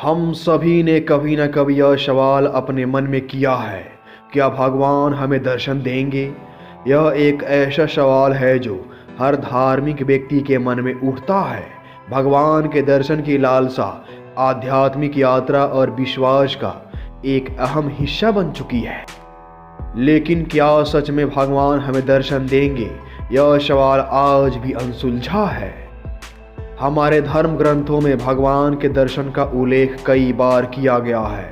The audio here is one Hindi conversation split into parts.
हम सभी ने कभी न कभी यह सवाल अपने मन में किया है, क्या भगवान हमें दर्शन देंगे? यह एक ऐसा सवाल है जो हर धार्मिक व्यक्ति के मन में उठता है। भगवान के दर्शन की लालसा आध्यात्मिक यात्रा और विश्वास का एक अहम हिस्सा बन चुकी है। लेकिन क्या सच में भगवान हमें दर्शन देंगे? यह सवाल आज भी अनसुलझा है। हमारे धर्म ग्रंथों में भगवान के दर्शन का उल्लेख कई बार किया गया है।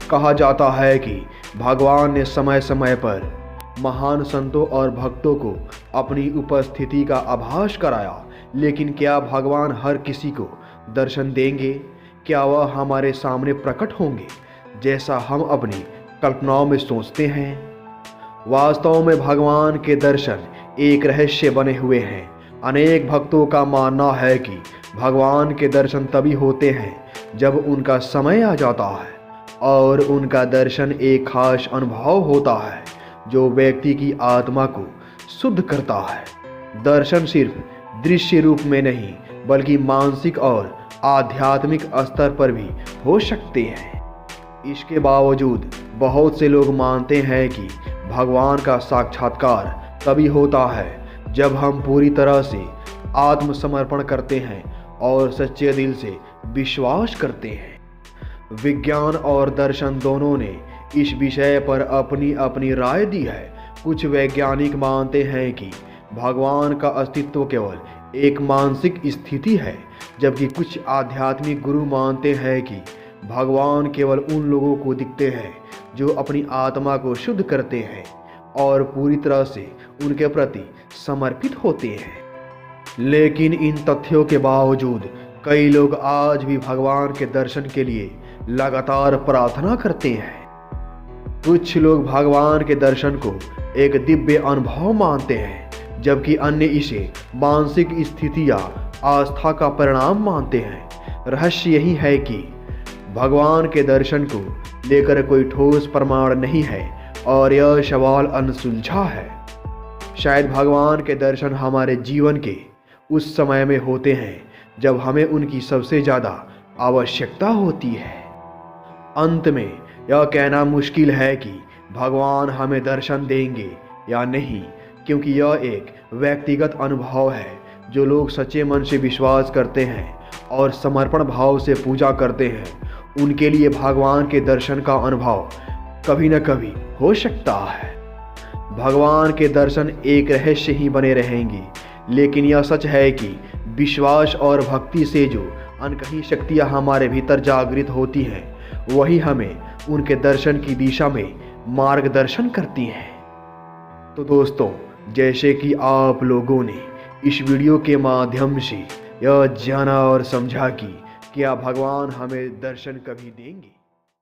कहा जाता है कि भगवान ने समय समय पर महान संतों और भक्तों को अपनी उपस्थिति का आभास कराया। लेकिन क्या भगवान हर किसी को दर्शन देंगे? क्या वह हमारे सामने प्रकट होंगे जैसा हम अपनी कल्पनाओं में सोचते हैं? वास्तव में भगवान के दर्शन एक रहस्य बने हुए हैं। अनेक भक्तों का मानना है कि भगवान के दर्शन तभी होते हैं जब उनका समय आ जाता है और उनका दर्शन एक खास अनुभव होता है जो व्यक्ति की आत्मा को शुद्ध करता है। दर्शन सिर्फ दृश्य रूप में नहीं बल्कि मानसिक और आध्यात्मिक स्तर पर भी हो सकते हैं। इसके बावजूद बहुत से लोग मानते हैं कि भगवान का साक्षात्कार तभी होता है जब हम पूरी तरह से आत्मसमर्पण करते हैं और सच्चे दिल से विश्वास करते हैं। विज्ञान और दर्शन दोनों ने इस विषय पर अपनी अपनी राय दी है। कुछ वैज्ञानिक मानते हैं कि भगवान का अस्तित्व केवल एक मानसिक स्थिति है, जबकि कुछ आध्यात्मिक गुरु मानते हैं कि भगवान केवल उन लोगों को दिखते हैं जो अपनी आत्मा को शुद्ध करते हैं और पूरी तरह से उनके प्रति समर्पित होते हैं। लेकिन इन तथ्यों के बावजूद कई लोग आज भी भगवान के दर्शन के लिए लगातार प्रार्थना करते हैं। कुछ लोग भगवान के दर्शन को एक दिव्य अनुभव मानते हैं, जबकि अन्य इसे मानसिक स्थिति या आस्था का परिणाम मानते हैं। रहस्य यही है कि भगवान के दर्शन को लेकर कोई ठोस प्रमाण नहीं है और यह सवाल अनसुलझा है। शायद भगवान के दर्शन हमारे जीवन के उस समय में होते हैं जब हमें उनकी सबसे ज़्यादा आवश्यकता होती है। अंत में यह कहना मुश्किल है कि भगवान हमें दर्शन देंगे या नहीं, क्योंकि यह एक व्यक्तिगत अनुभव है जो लोग सच्चे मन से विश्वास करते हैं और समर्पण भाव से पूजा करते हैं। उनके लिए भगवान के दर्शन का अनुभव कभी न कभी हो सकता है। भगवान के दर्शन एक रहस्य ही बने रहेंगे, लेकिन यह सच है कि विश्वास और भक्ति से जो अनकही शक्तियाँ हमारे भीतर जागृत होती हैं, वही हमें उनके दर्शन की दिशा में मार्गदर्शन करती हैं। तो दोस्तों, जैसे कि आप लोगों ने इस वीडियो के माध्यम से यह जाना और समझा कि क्या भगवान हमें दर्शन कभी देंगे।